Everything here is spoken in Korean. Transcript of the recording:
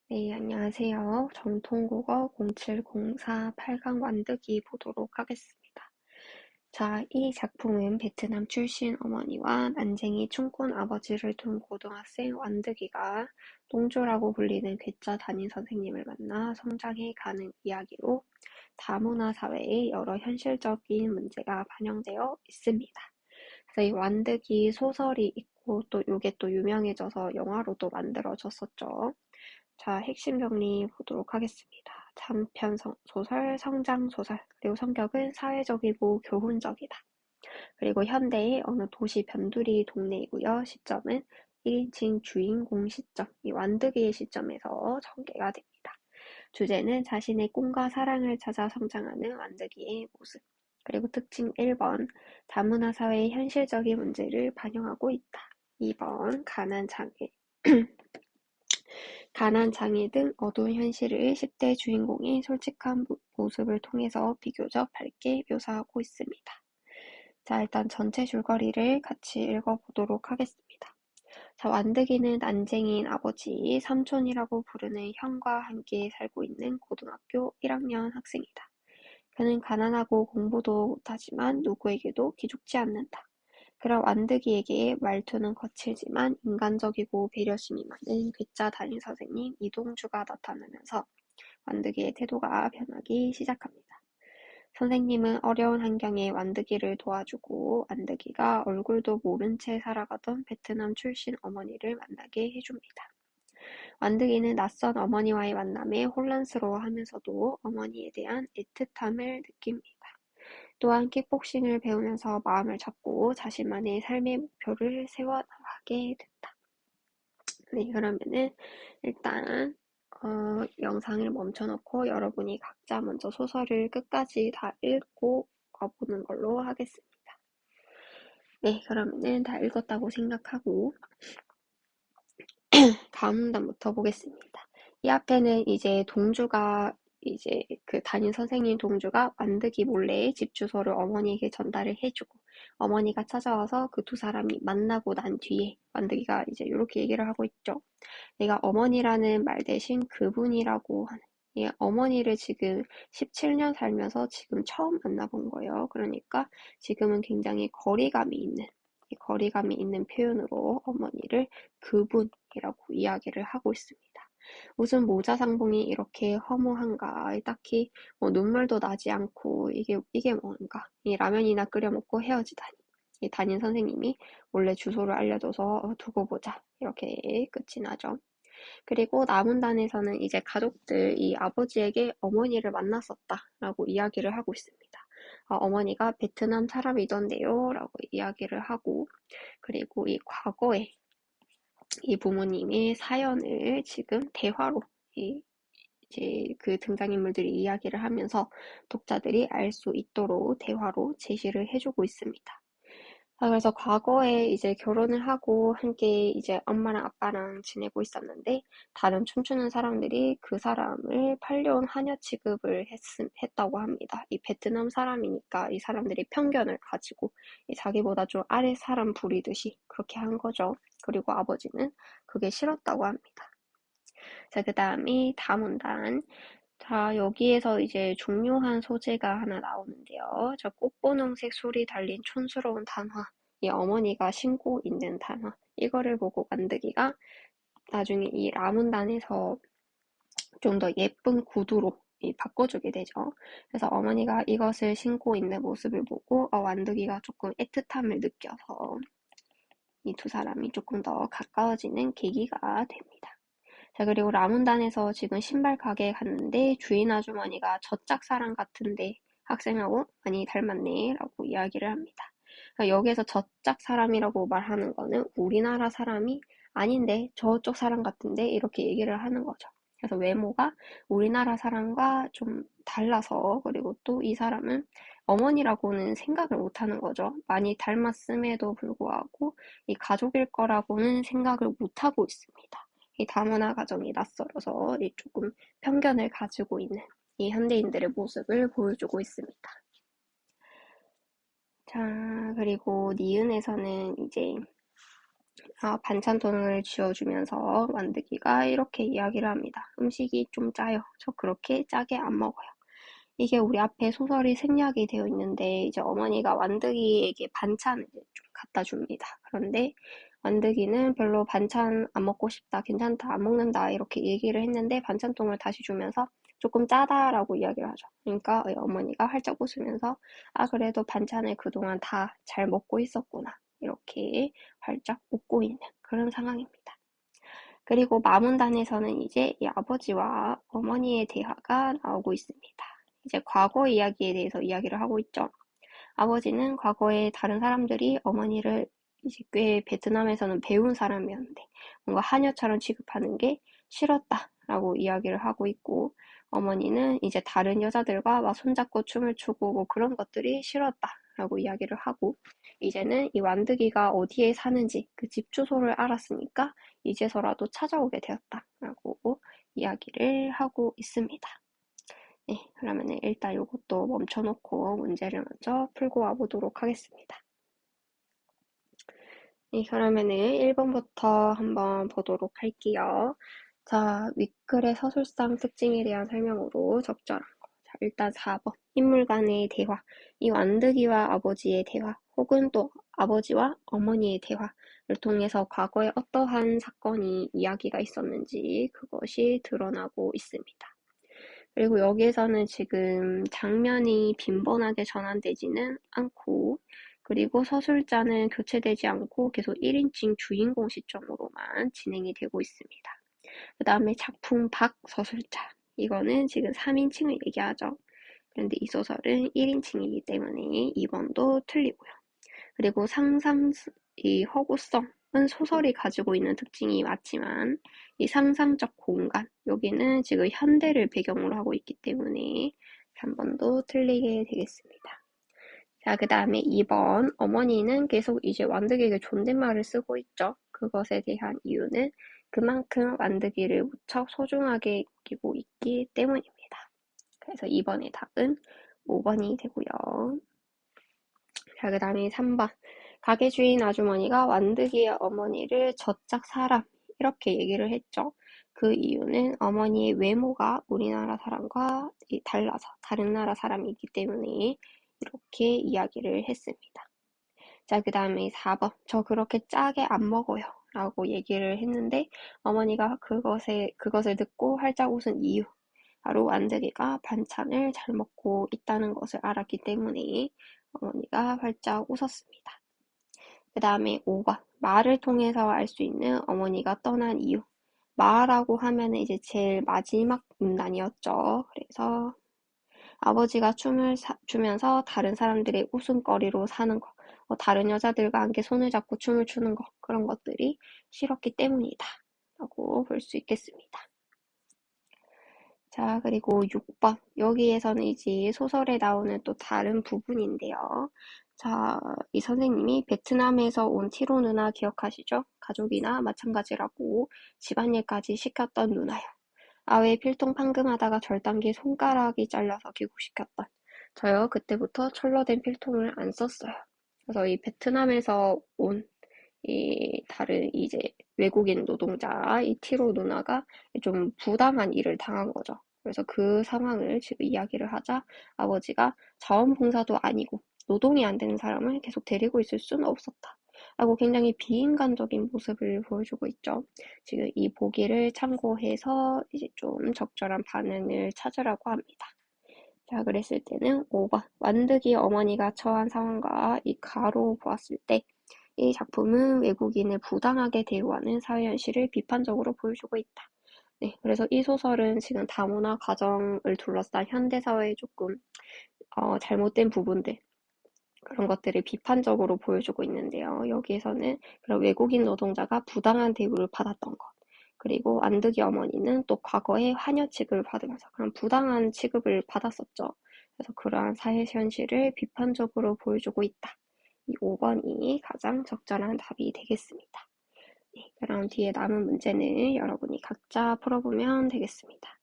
네, 안녕하세요. 정통국어 0704 8강 완득이 보도록 하겠습니다. 자, 이 작품은 베트남 출신 어머니와 난쟁이 춘권 아버지를 둔 고등학생 완득이가 똥조라고 불리는 괴짜 담임 선생님을 만나 성장해 가는 이야기로 다문화 사회의 여러 현실적인 문제가 반영되어 있습니다. 그래서 이 완득이 소설이 있고 또 이게 또 유명해져서 영화로도 만들어졌었죠. 자, 핵심 정리 보도록 하겠습니다. 단편 소설, 성장 소설, 그리고 성격은 사회적이고 교훈적이다. 그리고 현대의 어느 도시 변두리 동네이고요. 시점은 1인칭 주인공 시점, 이 완득이의 시점에서 전개가 됩니다. 주제는 자신의 꿈과 사랑을 찾아 성장하는 완득이의 모습. 그리고 특징 1번, 다문화 사회의 현실적인 문제를 반영하고 있다. 2번, 가난, 장애 등 어두운 현실을 10대 주인공의 솔직한 모습을 통해서 비교적 밝게 묘사하고 있습니다. 자, 일단 전체 줄거리를 같이 읽어보도록 하겠습니다. 자, 완득이는 난쟁이인 아버지, 삼촌이라고 부르는 형과 함께 살고 있는 고등학교 1학년 학생이다. 그는 가난하고 공부도 못하지만 누구에게도 기죽지 않는다. 그런 완득이에게 말투는 거칠지만 인간적이고 배려심이 많은 괴짜 담임 선생님 이동주가 나타나면서 완득이의 태도가 변하기 시작합니다. 선생님은 어려운 환경에 완득이를 도와주고 완득이가 얼굴도 모른 채 살아가던 베트남 출신 어머니를 만나게 해줍니다. 완득이는 낯선 어머니와의 만남에 혼란스러워하면서도 어머니에 대한 애틋함을 느낍니다. 또한 킥복싱을 배우면서 마음을 잡고 자신만의 삶의 목표를 세워나가게 된다. 네, 그러면은 일단 영상을 멈춰놓고 여러분이 각자 먼저 소설을 끝까지 다 읽고 가보는 걸로 하겠습니다. 네, 그러면은 다 읽었다고 생각하고 다음 문단부터 보겠습니다. 이 앞에는 이제 동주가 이제 그 담임 선생님 동주가 완득이 몰래 집 주소를 어머니에게 전달을 해주고 어머니가 찾아와서 그 두 사람이 만나고 난 뒤에 완득이가 이제 이렇게 얘기를 하고 있죠. 내가 어머니라는 말 대신 그분이라고 하는 이 어머니를 지금 17년 살면서 지금 처음 만나본 거예요. 그러니까 지금은 굉장히 이 거리감이 있는 표현으로 어머니를 그분이라고 이야기를 하고 있습니다. 무슨 모자상봉이 이렇게 허무한가? 딱히 뭐 눈물도 나지 않고 이게 뭔가? 이 라면이나 끓여 먹고 헤어지다니. 이 담임 선생님이 원래 주소를 알려줘서 두고 보자 이렇게 끝이 나죠. 그리고 남은단에서는 이제 가족들 이 아버지에게 어머니를 만났었다라고 이야기를 하고 있습니다. 어머니가 베트남 사람이던데요 라고 이야기를 하고 그리고 이 과거에 이 부모님의 사연을 지금 대화로 이제 그 등장인물들이 이야기를 하면서 독자들이 알 수 있도록 대화로 제시를 해주고 있습니다. 그래서 과거에 이제 결혼을 하고 함께 이제 엄마랑 아빠랑 지내고 있었는데 다른 춤추는 사람들이 그 사람을 팔려온 하녀 취급을 했다고 합니다. 이 베트남 사람이니까 이 사람들이 편견을 가지고 자기보다 좀 아래 사람 부리듯이 그렇게 한 거죠. 그리고 아버지는 그게 싫었다고 합니다. 자, 그 다음이 다문단. 자, 여기에서 이제 중요한 소재가 하나 나오는데요. 저 꽃분홍색 술이 달린 촌스러운 단화. 이 어머니가 신고 있는 단화. 이거를 보고 만드기가 나중에 이 라문단에서 좀 더 예쁜 구두로 바꿔주게 되죠. 그래서 어머니가 이것을 신고 있는 모습을 보고 완득이가 조금 애틋함을 느껴서 이 두 사람이 조금 더 가까워지는 계기가 됩니다. 자, 그리고 라문단에서 지금 신발 가게에 갔는데 주인 아주머니가 저 짝사랑 같은데 학생하고 많이 닮았네 라고 이야기를 합니다. 그러니까 여기에서 저 짝사람이라고 말하는 거는 우리나라 사람이 아닌데 저쪽 사람 같은데 이렇게 얘기를 하는 거죠. 그래서 외모가 우리나라 사람과 좀 달라서 그리고 또 이 사람은 어머니라고는 생각을 못 하는 거죠. 많이 닮았음에도 불구하고 이 가족일 거라고는 생각을 못 하고 있습니다. 이 다문화 가정이 낯설어서 조금 편견을 가지고 있는 이 현대인들의 모습을 보여주고 있습니다. 자, 그리고 니은에서는 이제 반찬통을 쥐어주면서 완득이가 이렇게 이야기를 합니다. 음식이 좀 짜요. 저 그렇게 짜게 안 먹어요. 이게 우리 앞에 소설이 생략이 되어 있는데 이제 어머니가 완득이에게 반찬을 이제 좀 갖다 줍니다. 그런데 완득이는 별로 반찬 안 먹고 싶다, 괜찮다, 안 먹는다 이렇게 얘기를 했는데 반찬통을 다시 주면서 조금 짜다라고 이야기를 하죠. 그러니까 어머니가 활짝 웃으면서 그래도 반찬을 그동안 다 잘 먹고 있었구나 이렇게 활짝 웃고 있는 그런 상황입니다. 그리고 마문단에서는 이제 이 아버지와 어머니의 대화가 나오고 있습니다. 이제 과거 이야기에 대해서 이야기를 하고 있죠. 아버지는 과거에 다른 사람들이 어머니를 이제 꽤 베트남에서는 배운 사람이었는데 뭔가 하녀처럼 취급하는 게 싫었다라고 이야기를 하고 있고 어머니는 이제 다른 여자들과 막 손잡고 춤을 추고 뭐 그런 것들이 싫었다라고 이야기를 하고 이제는 이 완득이가 어디에 사는지 그 집 주소를 알았으니까 이제서라도 찾아오게 되었다라고 이야기를 하고 있습니다. 네, 그러면은 일단 이것도 멈춰놓고 문제를 먼저 풀고 와보도록 하겠습니다. 네, 그러면은 1번부터 한번 보도록 할게요. 자, 윗글의 서술상 특징에 대한 설명으로 적절한 거. 자, 일단 4번. 인물 간의 대화. 이 완득이와 아버지의 대화, 혹은 또 아버지와 어머니의 대화를 통해서 과거에 어떠한 사건이 이야기가 있었는지 그것이 드러나고 있습니다. 그리고 여기에서는 지금 장면이 빈번하게 전환되지는 않고 그리고 서술자는 교체되지 않고 계속 1인칭 주인공 시점으로만 진행이 되고 있습니다. 그 다음에 작품 밖 서술자. 이거는 지금 3인칭을 얘기하죠. 그런데 이 소설은 1인칭이기 때문에 2번도 틀리고요. 그리고 이 허구성은 소설이 가지고 있는 특징이 맞지만 이 상상적 공간, 여기는 지금 현대를 배경으로 하고 있기 때문에 3번도 틀리게 되겠습니다. 자, 그 다음에 2번. 어머니는 계속 이제 완득이에게 존댓말을 쓰고 있죠. 그것에 대한 이유는 그만큼 완득이를 무척 소중하게 여기고 있기 때문입니다. 그래서 2번의 답은 5번이 되고요. 자, 그 다음에 3번. 가게 주인 아주머니가 완득이의 어머니를 저짝 사람, 이렇게 얘기를 했죠. 그 이유는 어머니의 외모가 우리나라 사람과 달라서 다른 나라 사람이기 때문에 이렇게 이야기를 했습니다. 자, 그 다음에 4번. 저 그렇게 짜게 안 먹어요. 라고 얘기를 했는데 어머니가 그것을 듣고 활짝 웃은 이유. 바로 완득이가 반찬을 잘 먹고 있다는 것을 알았기 때문에 어머니가 활짝 웃었습니다. 그 다음에 5번. 말을 통해서 알 수 있는 어머니가 떠난 이유. 말하고 하면은 이제 제일 마지막 문단이었죠. 그래서 아버지가 춤을 추면서 다른 사람들의 웃음거리로 사는 거, 다른 여자들과 함께 손을 잡고 춤을 추는 거, 그런 것들이 싫었기 때문이다. 라고 볼 수 있겠습니다. 자, 그리고 6번. 여기에서는 이제 소설에 나오는 또 다른 부분인데요. 자, 이 선생님이 베트남에서 온 티로 누나 기억하시죠? 가족이나 마찬가지라고 집안일까지 시켰던 누나요. 아왜 필통 판금하다가 절단기 손가락이 잘려서 귀국시켰던. 저요, 그때부터 철로된 필통을 안 썼어요. 그래서 이 베트남에서 온 이 다른 이제 외국인 노동자, 이 티로 누나가 좀 부당한 일을 당한 거죠. 그래서 그 상황을 지금 이야기를 하자 아버지가 자원봉사도 아니고 노동이 안 되는 사람을 계속 데리고 있을 수는 없었다. 라고 굉장히 비인간적인 모습을 보여주고 있죠. 지금 이 보기를 참고해서 이제 좀 적절한 반응을 찾으라고 합니다. 자, 그랬을 때는 5번. 완득이 어머니가 처한 상황과 이 가로 보았을 때 이 작품은 외국인을 부당하게 대우하는 사회 현실을 비판적으로 보여주고 있다. 네, 그래서 이 소설은 지금 다문화 가정을 둘러싼 현대사회의 조금 잘못된 부분들, 그런 것들을 비판적으로 보여주고 있는데요. 여기에서는 그런 외국인 노동자가 부당한 대우를 받았던 것, 그리고 안득이 어머니는 또 과거에 하녀 취급을 받으면서 그런 부당한 취급을 받았었죠. 그래서 그러한 사회 현실을 비판적으로 보여주고 있다. 이 5번이 가장 적절한 답이 되겠습니다. 네, 그럼 뒤에 남은 문제는 여러분이 각자 풀어보면 되겠습니다.